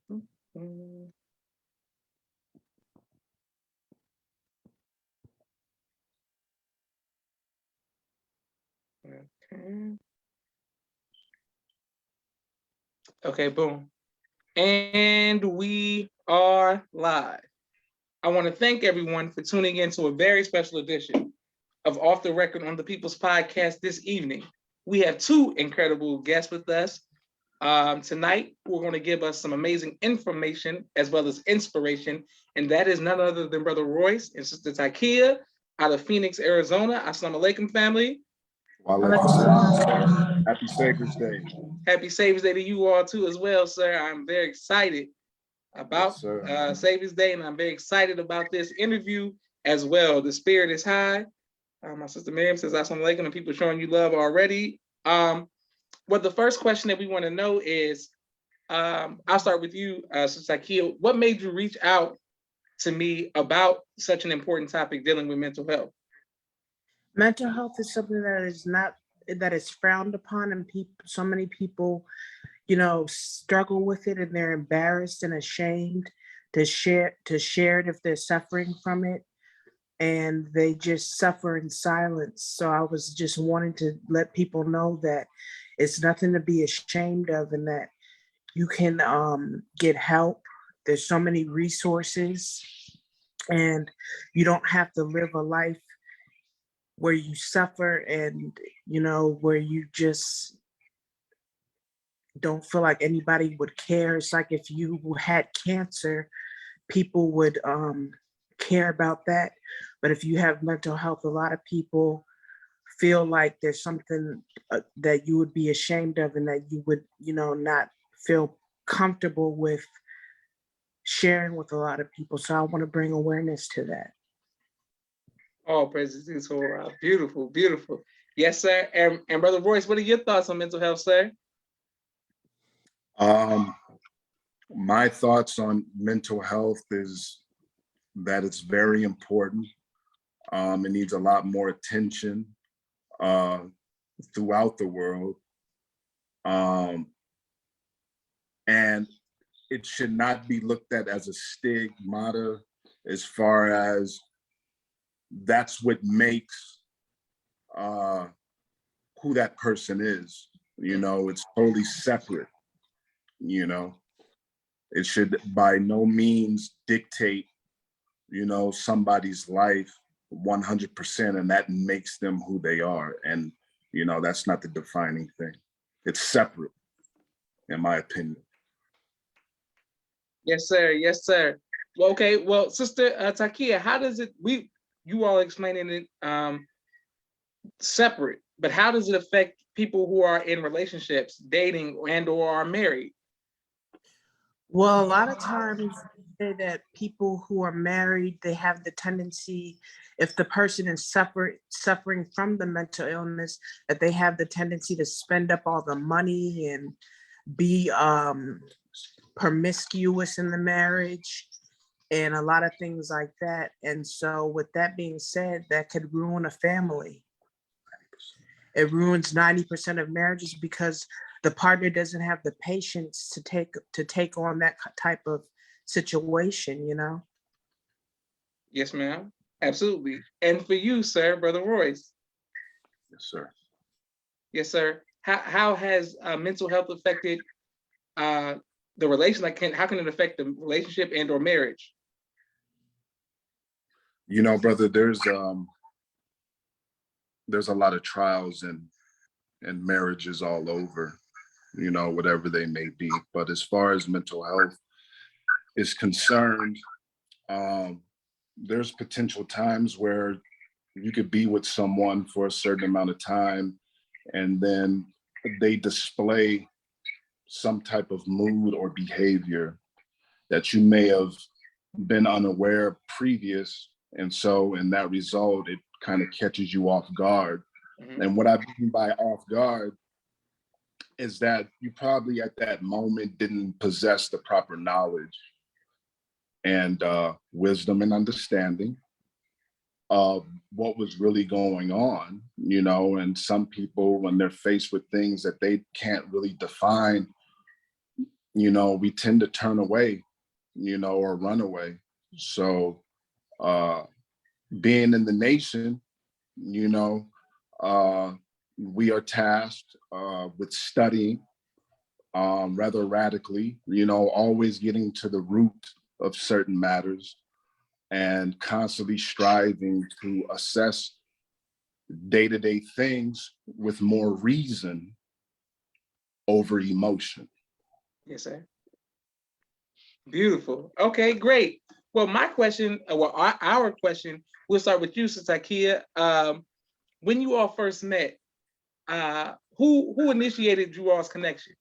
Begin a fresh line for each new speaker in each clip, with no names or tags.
Okay. Okay, boom. And we are live. I want to thank everyone for tuning in to a very special edition of Off the Record on the People's Podcast this evening. We have two incredible guests with us. Tonight, we're going to give us some amazing information as well as inspiration, and that is none other than Brother Royce and Sister Takiya out of Phoenix, Arizona. Assalamu alaikum, family.
Happy Savior's Day.
Happy Savior's Day to you all too as well, sir. I'm very excited about Savior's Day, and I'm very excited about this interview as well. The spirit is high. My sister Miriam says Assalamu alaikum, and people showing you love already. Well, the first question that we want to know is, I'll start with you, Sister Takiya. What made you reach out to me about such an important topic dealing with mental health?
Mental health is something that is frowned upon, and so many people, struggle with it, and they're embarrassed and ashamed to share it if they're suffering from it, and they just suffer in silence. So I was just wanting to let people know that it's nothing to be ashamed of, and that you can get help. There's so many resources, and you don't have to live a life where you suffer and, where you just don't feel like anybody would care. It's like if you had cancer, people would care about that. But if you have mental health, a lot of people feel like there's something that you would be ashamed of, and that you would, not feel comfortable with sharing with a lot of people. So I want to bring awareness to that.
Oh, praises to Allah. Beautiful, beautiful. Yes, sir. And Brother Royce, what are your thoughts on mental health, sir?
My thoughts on mental health is that it's very important. It needs a lot more attention throughout the world. And it should not be looked at as a stigmata, as far as that's what makes who that person is. It's totally separate. It should by no means dictate, somebody's life 100%, and that makes them who they are. And, that's not the defining thing. It's separate, in my opinion.
Yes, sir. Yes, sir. Well, okay. Well, Sister Takiya, how does it, you all explaining it separate, but how does it affect people who are in relationships, dating, and or are married?
Well, a lot of times say that people who are married, they have the tendency, if the person is suffering from the mental illness, that they have the tendency to spend up all the money and be promiscuous in the marriage and a lot of things like that. And so with that being said, that could ruin a family. It ruins 90% of marriages because the partner doesn't have the patience to take on that type of situation,
Yes, ma'am. Absolutely. And for you, sir, Brother Royce.
Yes, sir.
Yes, sir. How has mental health affected the relation? How can it affect the relationship and or marriage?
Brother, there's a lot of trials and marriages all over, whatever they may be. But as far as mental health is concerned, there's potential times where you could be with someone for a certain amount of time, and then they display some type of mood or behavior that you may have been unaware of previous. And so in that result, it kind of catches you off guard. Mm-hmm. And what I mean by off guard is that you probably at that moment didn't possess the proper knowledge and wisdom and understanding of what was really going on, and some people, when they're faced with things that they can't really define, we tend to turn away, or run away. So being in the nation, uh, we are tasked with studying rather radically, always getting to the root of certain matters and constantly striving to assess day-to-day things with more reason over emotion.
Yes, sir. Beautiful. Okay, great. Well, my question, our question, we'll start with you, Sis Takiya. When you all first met, who initiated you all's connection?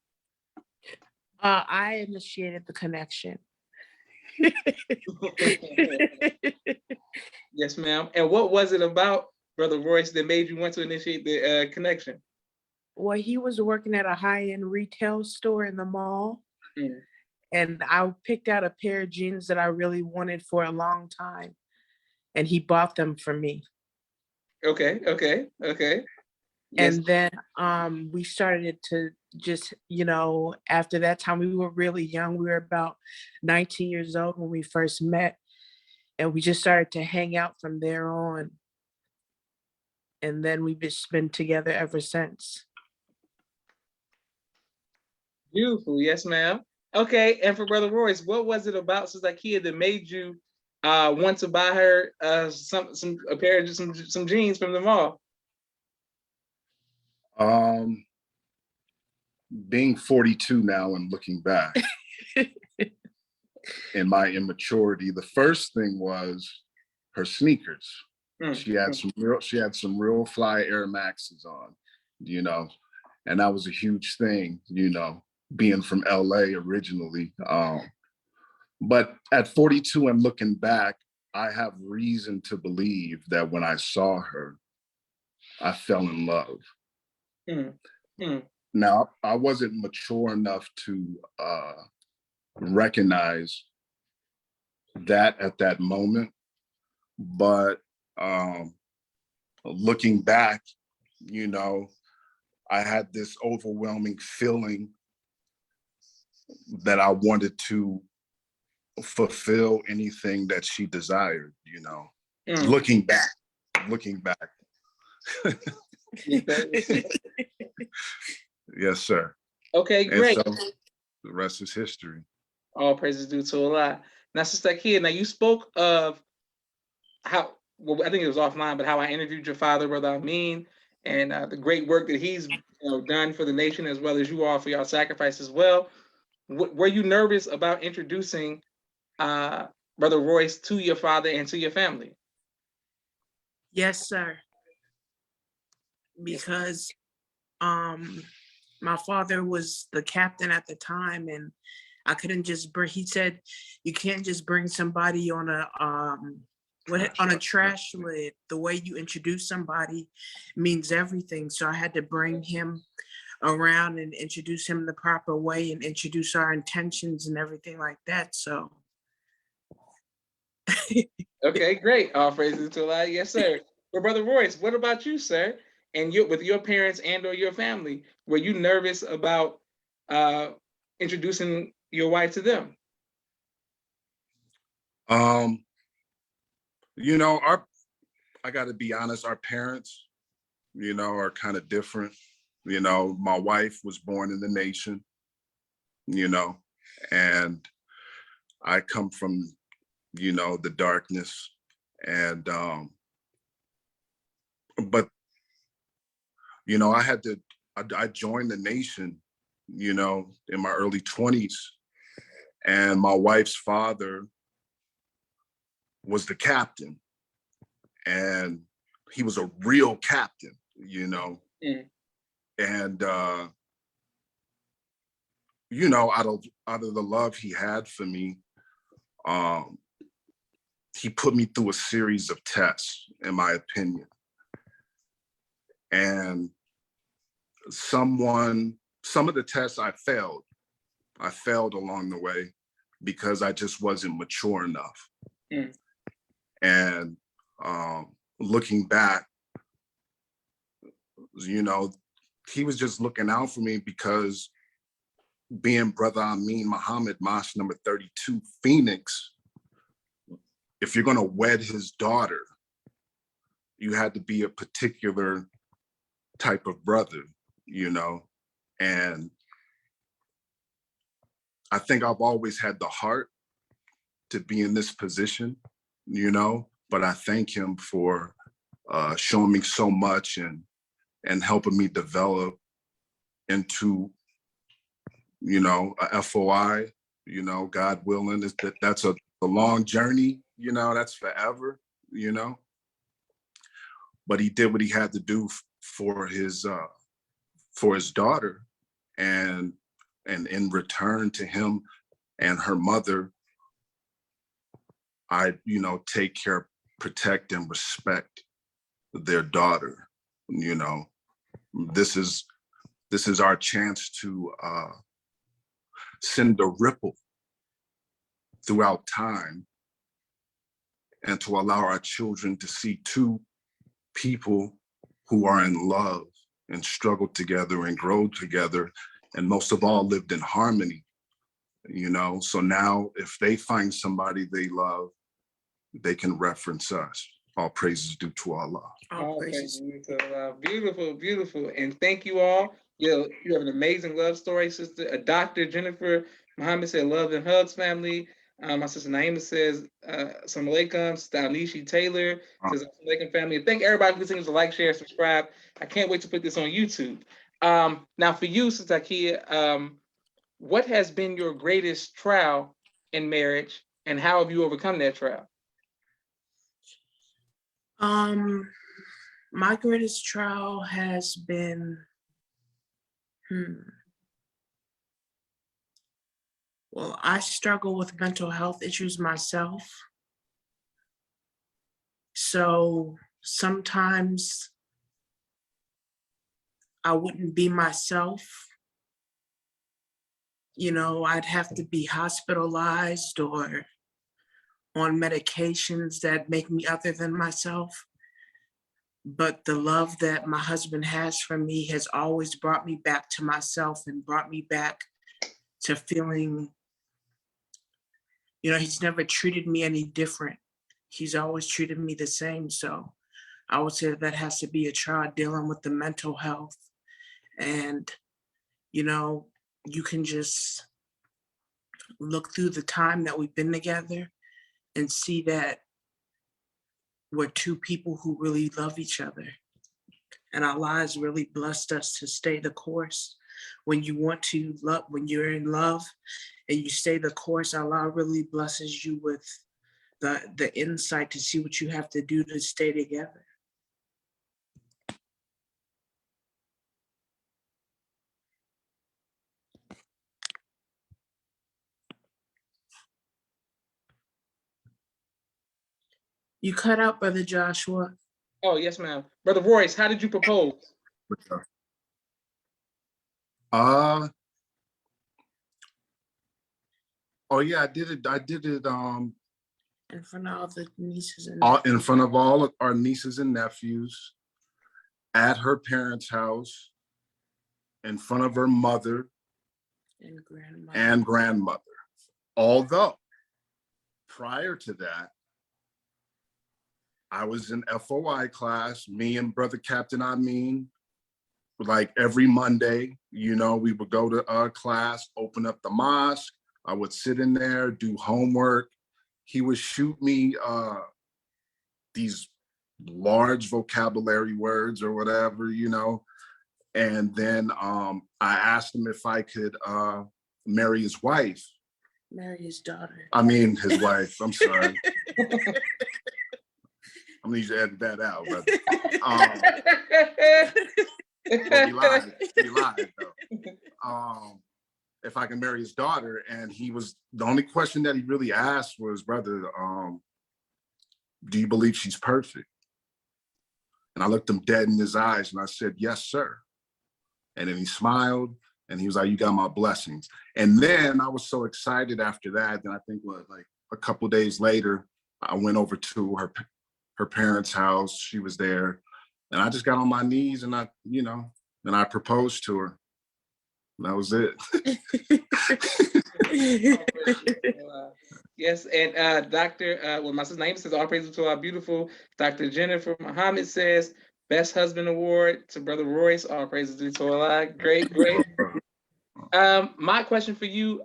I initiated the connection.
Yes, ma'am. And what was it about Brother Royce that made you want to initiate the connection?
Well, he was working at a high-end retail store in the mall.
Mm.
And I picked out a pair of jeans that I really wanted for a long time. And he bought them for me.
Okay. Yes.
And then we started to just, after that time, we were really young. We were about 19 years old when we first met. And we just started to hang out from there on. And then we've just been together ever since.
Beautiful. Yes, ma'am. Okay. And for Brother Royce, what was it about Sis Takiya that made you want to buy her a pair of some jeans from the mall?
Being 42 now and looking back in my immaturity, the first thing was her sneakers. She had some real fly Air Maxes on, and that was a huge thing, being from LA originally. But at 42 and looking back, I have reason to believe that when I saw her, I fell in love. Now, I wasn't mature enough to recognize that at that moment, but looking back, I had this overwhelming feeling that I wanted to fulfill anything that she desired, looking back. Yes, sir.
Okay, great.
And so the rest is history.
All praises due to Allah. Now, Sister Takiya, now you spoke of how, well, I think it was offline, but how I interviewed your father, Brother Amin, and the great work that he's done for the nation, as well as you all for your sacrifice as well. Were you nervous about introducing Brother Royce to your father and to your family?
Yes, sir. Because my father was the captain at the time, and I couldn't just bring, he said, you can't just bring somebody on a trash lid. The way you introduce somebody means everything. So I had to bring him around and introduce him the proper way and introduce our intentions and everything like that. So.
Okay, great. All praises to Allah. Yes, sir. But Brother Royce, what about you, sir? And with your parents and or your family, were you nervous about introducing your wife to them?
I got to be honest, our parents, are kind of different. My wife was born in the nation, and I come from, the darkness. And, but, I joined the nation, in my early 20s. And my wife's father was the captain. And he was a real captain, and out of the love he had for me, he put me through a series of tests, in my opinion. And some of the tests I failed along the way because I just wasn't mature enough. And looking back, he was just looking out for me because being Brother Amin Muhammad, Mosque number 32, Phoenix, if you're going to wed his daughter, you had to be a particular type of brother, you know? And I think I've always had the heart to be in this position, you know, but I thank him for showing me so much and helping me develop into, you know, a FOI, you know, God willing, that's a long journey, you know, that's forever, you know. But he did what he had to do for his daughter, and in return to him and her mother, I, you know, take care, protect, and respect their daughter. You know, this is our chance to send a ripple throughout time and to allow our children to see two people who are in love and struggle together and grow together, and most of all lived in harmony, you know. So now if they find somebody they love, they can reference us. All praises due to Allah.
All praises.
Beautiful, beautiful. And thank you all. You have an amazing love story, sister. Dr. Jennifer Muhammad said, love and hugs, family. My sister Naima says, Assalamu alaikum. Sister Anishi Taylor says, Assalamu alaikum, family. And thank everybody who continues to like, share, subscribe. I can't wait to put this on YouTube. Now for you, Sister Takiya, what has been your greatest trial in marriage, and how have you overcome that trial?
My greatest trial has been, well, I struggle with mental health issues myself. So sometimes I wouldn't be myself. You know, I'd have to be hospitalized or on medications that make me other than myself. But the love that my husband has for me has always brought me back to myself and brought me back to feeling, you know, he's never treated me any different. He's always treated me the same. So I would say that has to be a trial, dealing with the mental health. And, you know, you can just look through the time that we've been together and see that we're two people who really love each other. And our lives really blessed us to stay the course. When you want to love, when you're in love and you stay the course, Allah really blesses you with the insight to see what you have to do to stay together. You cut out, Brother Joshua.
Oh, yes, ma'am. Brother Royce, how did you propose?
Oh yeah, I did it
In front of all the nieces and
in front of all of our nieces and nephews, at her parents' house, in front of her mother and grandmother. Although prior to that, I was in FOI class, me and Brother Captain Amin, like every Monday, you know, we would go to class, open up the mosque. I would sit in there, do homework. He would shoot me these large vocabulary words or whatever, you know. And then I asked him if I could marry his wife.
Marry his daughter.
I mean, his wife, I'm sorry. I'm gonna need you to edit that out, brother. Well, he lied though. If I can marry his daughter, and the only question that he really asked was, brother, do you believe she's perfect? And I looked him dead in his eyes and I said, yes, sir. And then he smiled and he was like, you got my blessings. And then I was so excited after that. Then I think like a couple of days later, I went over to her parents' house. She was there. And I just got on my knees and I proposed to her. That was it.
Yes, and Dr. Well, my sister's name says all praises to our beautiful Dr. Jennifer Muhammad says Best Husband Award to Brother Royce. All praises to Allah. Great, great. My question for you,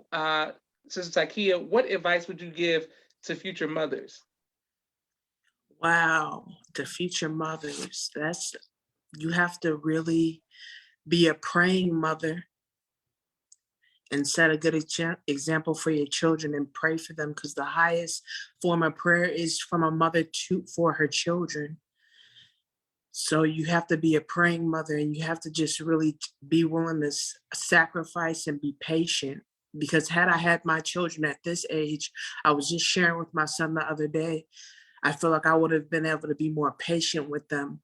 Sister Takiya, what advice would you give to future mothers?
Wow, to future mothers, you have to really be a praying mother and set a good example for your children and pray for them, because the highest form of prayer is from a mother for her children. So you have to be a praying mother, and you have to just really be willing to sacrifice and be patient. Because had I had my children at this age, I was just sharing with my son the other day, I feel like I would have been able to be more patient with them,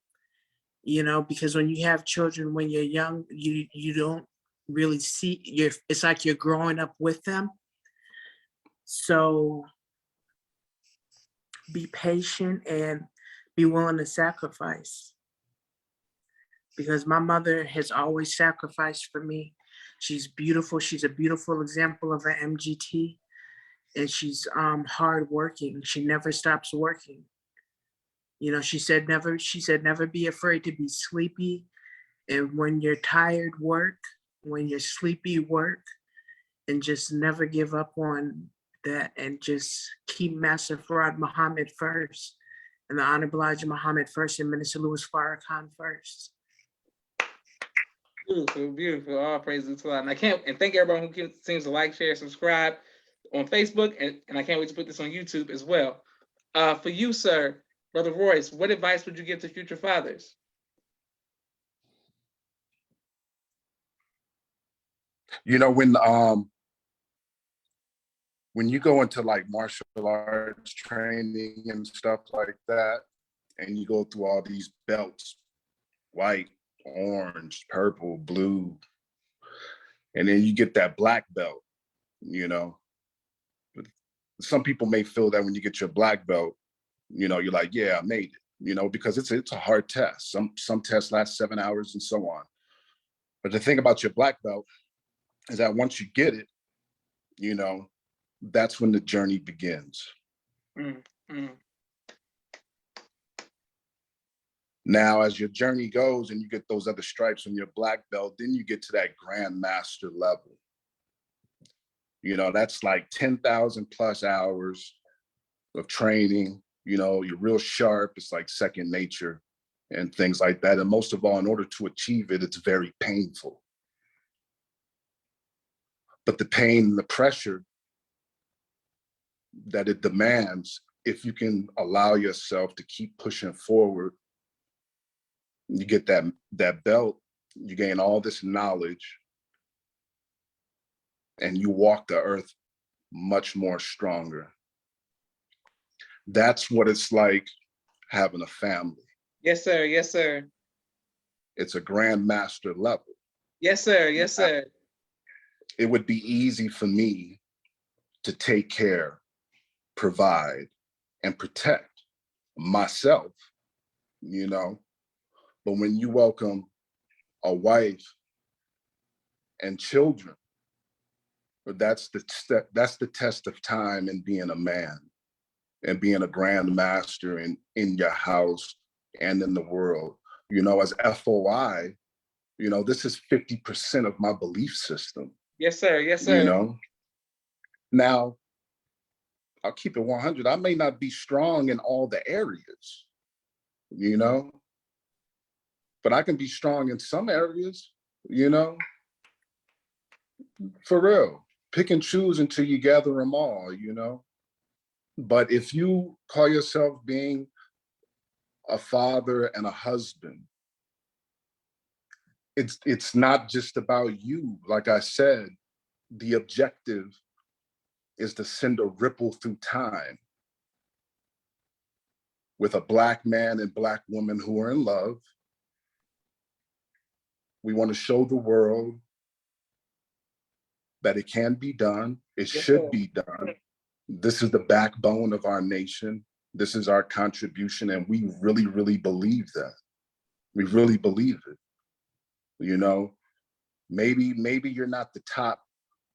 because when you have children when you're young, you don't really see, it's like you're growing up with them. So be patient and be willing to sacrifice, because my mother has always sacrificed for me. She's beautiful. She's a beautiful example of an MGT, and she's hardworking. She never stops working. She said never be afraid to be sleepy. And when you're tired, work. When you're sleepy, work. And just never give up on that, and just keep Master Farad Muhammad first, and the Honorable Elijah Muhammad first, and Minister Louis Farrakhan first.
Beautiful, beautiful. All praises to Allah. And thank everyone who continues to like, share, subscribe on Facebook, and I can't wait to put this on YouTube as well. For you, sir, Brother Royce, what advice would you give to future fathers?
When you go into like martial arts training and stuff like that, and you go through all these belts, white, orange, purple, blue, and then you get that black belt, some people may feel that when you get your black belt, you're like, yeah, I made it, because it's a hard test. Some tests last 7 hours and so on. But the thing about your black belt is that once you get it, that's when the journey begins. Now, as your journey goes and you get those other stripes on your black belt, then you get to that Grand Master level. That's like 10,000 plus hours of training. You're real sharp. It's like second nature and things like that. And most of all, in order to achieve it, it's very painful. But the pain and the pressure that it demands, if you can allow yourself to keep pushing forward, you get that belt, you gain all this knowledge, and you walk the earth much more stronger. That's what it's like having a family.
Yes, sir. Yes, sir.
It's a Grand Master level.
Yes, sir. Yes, sir.
It would be easy for me to take care, provide, and protect myself, But when you welcome a wife and children, that's the test of time in being a man and being a grand master in your house and in the world. As FOI, this is 50% of my belief system.
Yes, sir. Yes, sir.
Now, I'll keep it 100. I may not be strong in all the areas, but I can be strong in some areas, for real. Pick and choose until you gather them all, But if you call yourself being a father and a husband, it's not just about you. Like I said, the objective is to send a ripple through time with a Black man and Black woman who are in love. We want to show the world that it can be done. It should be done. This is the backbone of our nation. This is our contribution. And we really, really believe that. We really believe it, Maybe you're not the top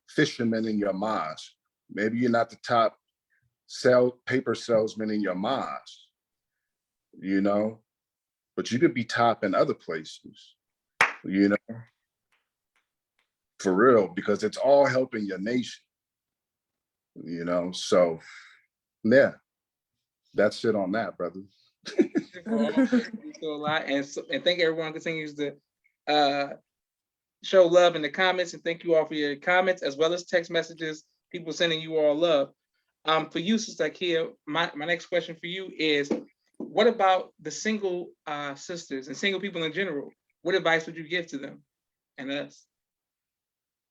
fisherman in your mosque. Maybe you're not the top paper salesman in your mosque, you know, but you could be top in other places, you know, for real, because it's all helping your nation, you know. So yeah, that's it on that, brother.
A lot, and thank everyone continues to show love in the comments, and thank you all for your comments as well as text messages. People sending you all love. For you, Sister Takiya, my next question for you is, what about the single sisters and single people in general? What advice would you give to them and us?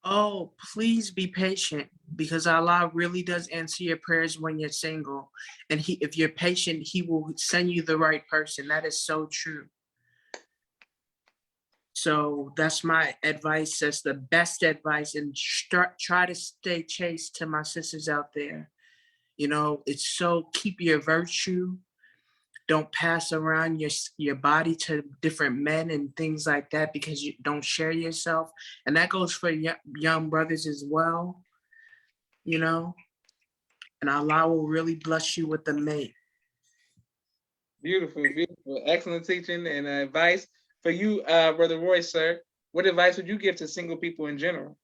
Oh, please be patient, because Allah really does answer your prayers when you're single. And if you're patient, He will send you the right person. That is so true. So that's my advice. That's the best advice. And try to stay chaste to my sisters out there. You know, keep your virtue. Don't pass around your body to different men and things like that, because you don't share yourself. And that goes for young brothers as well, you know, and Allah will really bless you with the mate.
Beautiful, beautiful. Excellent teaching and advice. For you, Brother Royce, sir, what advice would you give to single people in general?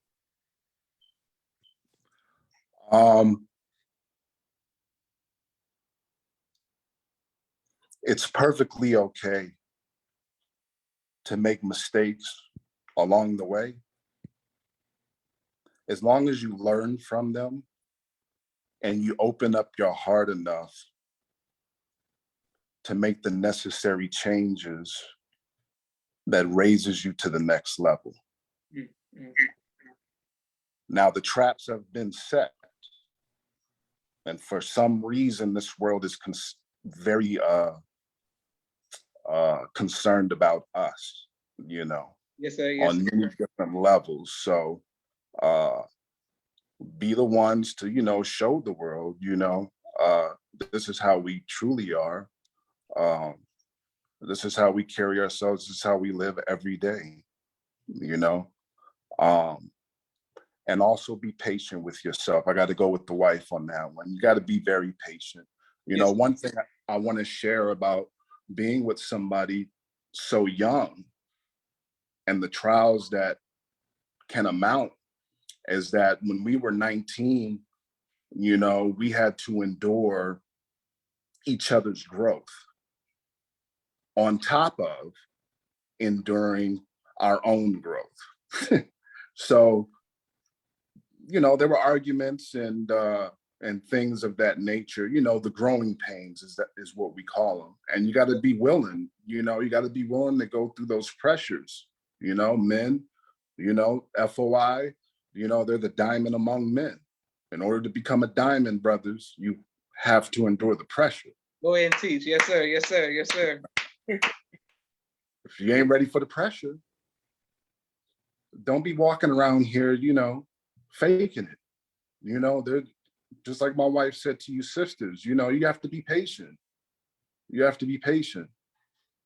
It's perfectly okay to make mistakes along the way, as long as you learn from them and you open up your heart enough to make the necessary changes that raises you to the next level. Mm-hmm. Now, the traps have been set, and for some reason, this world is very concerned about us, you know,
yes, sir, yes,
on many different levels. So be the ones to, you know, show the world, you know, this is how we truly are. This is how we carry ourselves. This is how we live every day, you know. And also be patient with yourself. I got to go with the wife on that one. You got to be very patient. You know, one thing I want to share about being with somebody so young and the trials that can amount is that when we were 19, you know, we had to endure each other's growth on top of enduring our own growth. So, you know, there were arguments and things of that nature. You know, the growing pains is what we call them. And you got to be willing, you know, you got to be willing to go through those pressures. You know, men, you know, FOI, you know, they're the diamond among men. In order to become a diamond, brothers, you have to endure the pressure.
Go ahead and teach. Yes, sir. Yes, sir. Yes, sir.
If you ain't ready for the pressure, don't be walking around here, you know, faking it. You know, they're just like my wife said to you sisters, you know, you have to be patient. You have to be patient.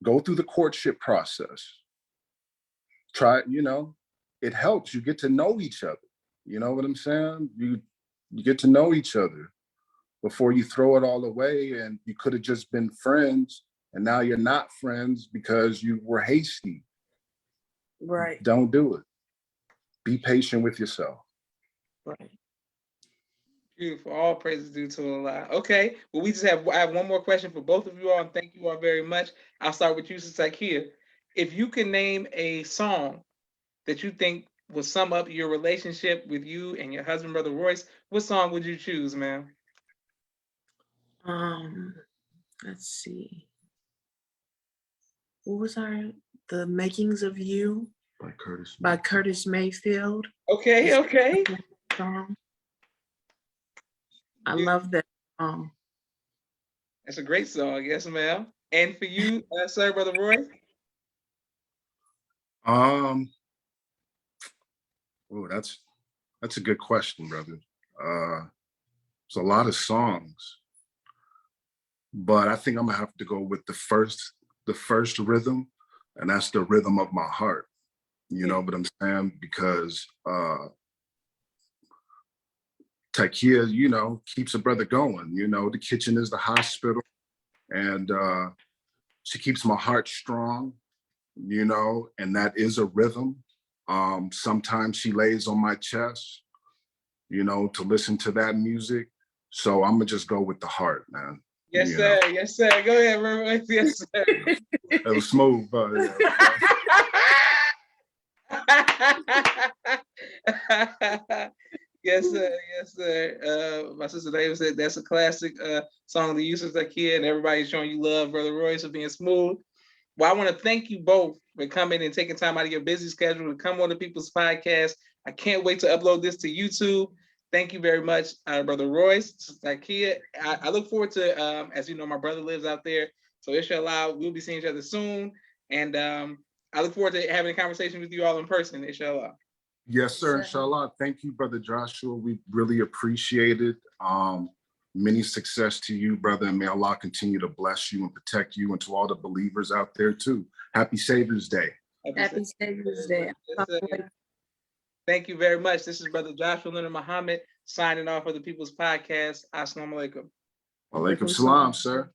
Go through the courtship process. Try, you know, it helps. You get to know each other. You know what I'm saying? You get to know each other before you throw it all away, and you could have just been friends and now you're not friends because you were hasty.
Right.
Don't do it. Be patient with yourself.
Right.
Beautiful. All praises due to Allah. Okay. Well, I have one more question for both of you all, and thank you all very much. I'll start with you, Sister Takiya. If you can name a song that you think will sum up your relationship with you and your husband, Brother Royce, what song would you choose, ma'am?
Let's see. What was The Makings of You by Curtis Mayfield.
Okay, okay.
Song. I love that song.
That's a great song, yes, ma'am. And for you, sir, Brother Royce?
Oh, that's a good question, brother. There's a lot of songs, but I think I'm gonna have to go with the first rhythm, and that's the rhythm of my heart. You know what I'm saying? Because Takiya, you know, keeps a brother going. You know, the kitchen is the hospital, and she keeps my heart strong, you know, and that is a rhythm. Sometimes she lays on my chest, you know, to listen to that music. So I'm gonna just go with the heart, man.
Yes, sir.
Know.
Yes, sir. Go ahead, Bro Royce. Yes, sir.
It was smooth, but
Yes, sir. Yes, sir. My sister David said that's a classic song of the Royces Takiya, and everybody's showing you love, Brother Royce, for being smooth. Well, I want to thank you both for coming and taking time out of your busy schedule to come on the People's Podcast. I can't wait to upload this to YouTube. Thank you very much, Brother Royce, Takiya. I look forward to, as you know, my brother lives out there. So inshallah, we'll be seeing each other soon. And I look forward to having a conversation with you all in person, inshallah.
Yes, sir. Inshallah. Thank you, Brother Joshua. We really appreciate it. Many success to you, brother, and may Allah continue to bless you and protect you, and to all the believers out there too. Happy Savior's Day.
Happy Savior's Day.
Thank you very much. This is Brother Joshua Leonard Muhammad signing off for the People's Podcast. Assalamu alaikum.
Alaikum salam, sir.